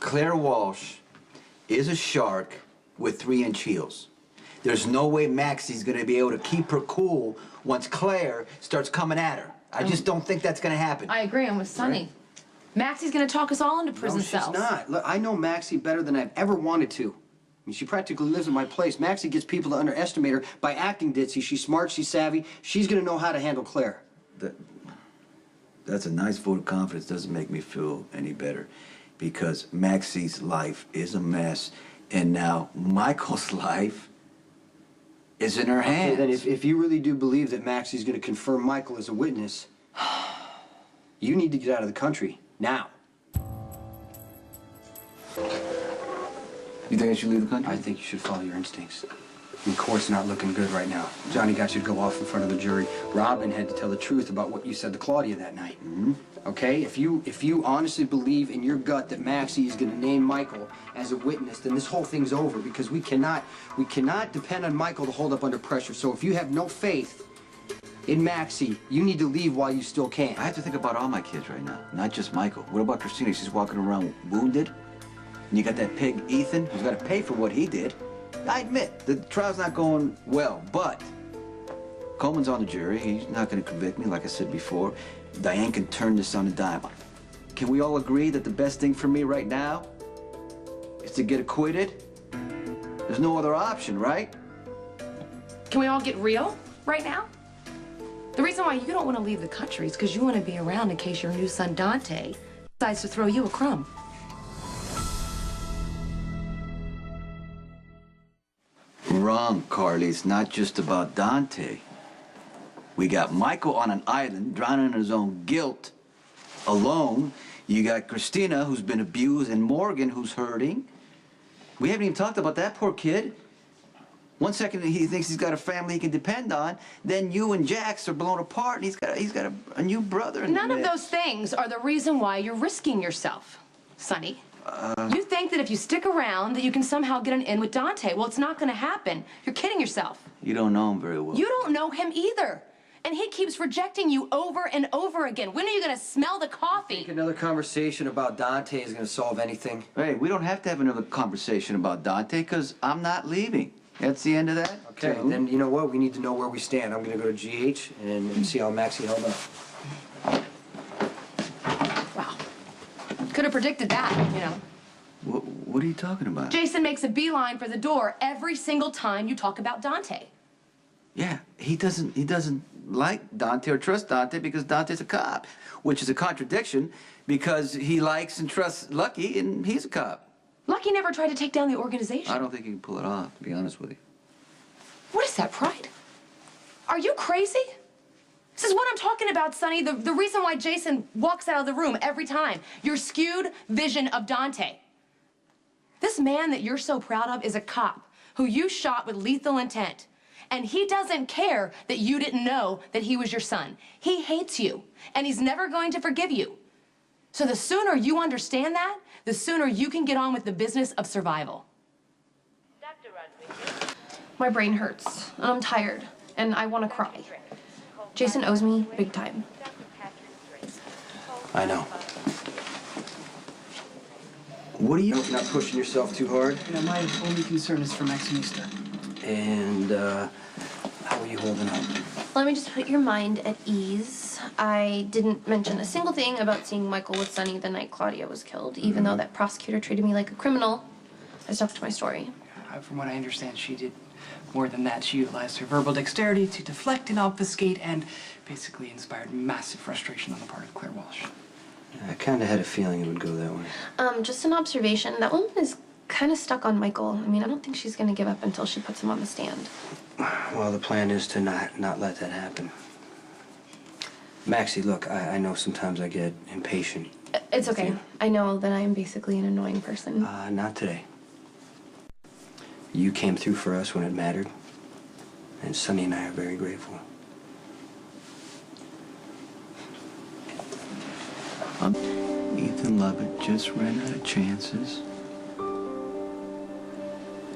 Claire Walsh is a shark with 3-inch heels. There's no way Maxie's gonna be able to keep her cool once Claire starts coming at her. I just don't think that's gonna happen. I agree, I'm with Sonny. Right? Maxie's gonna talk us all into prison cells. No, she's not. Look, I know Maxie better than I've ever wanted to. I mean, she practically lives in my place. Maxie gets people to underestimate her by acting ditzy. She's smart, she's savvy. She's gonna know how to handle Claire. That's a nice vote of confidence. Doesn't make me feel any better. Because Maxie's life is a mess, and now Michael's life is in her hands. Okay, then if you really do believe that Maxie's gonna confirm Michael as a witness, you need to get out of the country, now. You think I should leave the country? I think you should follow your instincts. I mean, court's not looking good right now. Johnny got you to go off in front of the jury. Robin had to tell the truth about what you said to Claudia that night. Mm-hmm. Okay? If you honestly believe in your gut that Maxie is going to name Michael as a witness, then this whole thing's over, because we cannot depend on Michael to hold up under pressure. So if you have no faith in Maxie, you need to leave while you still can. I have to think about all my kids right now, not just Michael. What about Christina? She's walking around wounded. And you got that pig, Ethan, who's got to pay for what he did. I admit, the trial's not going well, but Coleman's on the jury. He's not going to convict me, like I said before. Diane can turn this on a dime. Can we all agree that the best thing for me right now is to get acquitted? There's no other option, right? Can we all get real right now? The reason why you don't want to leave the country is because you want to be around in case your new son, Dante, decides to throw you a crumb. Wrong, Carly. It's not just about Dante. We got Michael on an island, drowning in his own guilt, alone. You got Christina, who's been abused, and Morgan, who's hurting. We haven't even talked about that poor kid. One second he thinks he's got a family he can depend on, then you and Jax are blown apart, and he's got a new brother. None of those things are the reason why you're risking yourself, Sonny. You think that if you stick around that you can somehow get an in with Dante. Well, it's not going to happen. You're kidding yourself. You don't know him very well. You don't know him either. And he keeps rejecting you over and over again. When are you going to smell the coffee? Think another conversation about Dante is going to solve anything? Hey, we don't have to have another conversation about Dante, because I'm not leaving. That's the end of that. Okay, then you know what? We need to know where we stand. I'm going to go to GH and see how Maxie held up. Wow. Could have predicted that, you know. What are you talking about? Jason makes a beeline for the door every single time you talk about Dante. Yeah, he doesn't like Dante or trust Dante because Dante's a cop, which is a contradiction because he likes and trusts Lucky and he's a cop. Lucky never tried to take down the organization. I don't think he can pull it off, to be honest with you. What is that, pride? Are you crazy? This is what I'm talking about, Sonny. The reason why Jason walks out of the room every time. Your skewed vision of Dante. This man that you're so proud of is a cop who you shot with lethal intent. And he doesn't care that you didn't know that he was your son. He hates you, and he's never going to forgive you. So the sooner you understand that, the sooner you can get on with the business of survival. Dr. Rodriguez. My brain hurts, and I'm tired, and I want to cry. Jason owes me big time. I know. What are you... Not pushing yourself too hard. You know, my only concern is for Maximista. And, how are you holding up? Let me just put your mind at ease. I didn't mention a single thing about seeing Michael with Sonny the night Claudia was killed, even though that prosecutor treated me like a criminal. I stuck to my story. From what I understand, she did more than that. She utilized her verbal dexterity to deflect and obfuscate and basically inspired massive frustration on the part of Claire Walsh. I kind of had a feeling it would go that way. Just an observation. That woman is kind of stuck on Michael. I mean, I don't think she's going to give up until she puts him on the stand. Well, the plan is to not let that happen. Maxie, look, I know sometimes I get impatient. It's okay. I know that I am basically an annoying person. Not today. You came through for us when it mattered, and Sonny and I are very grateful. Ethan Lovett just ran out of chances.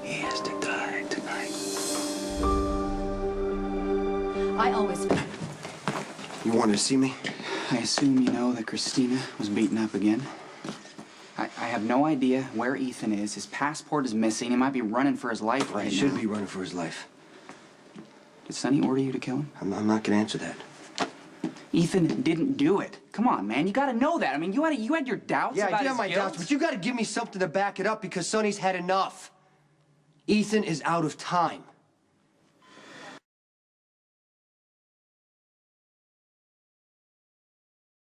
He has to die tonight. I always... You wanted to see me? I assume you know that Christina was beaten up again. I have no idea where Ethan is. His passport is missing. He might be running for his life right now. He should be running for his life. Did Sonny order you to kill him? I'm not gonna answer that. Ethan didn't do it. Come on, man. You gotta know that. I mean, you had your doubts Yeah, about I do his have my guilt. doubts, but you gotta give me something to back it up because Sonny's had enough. Ethan is out of time.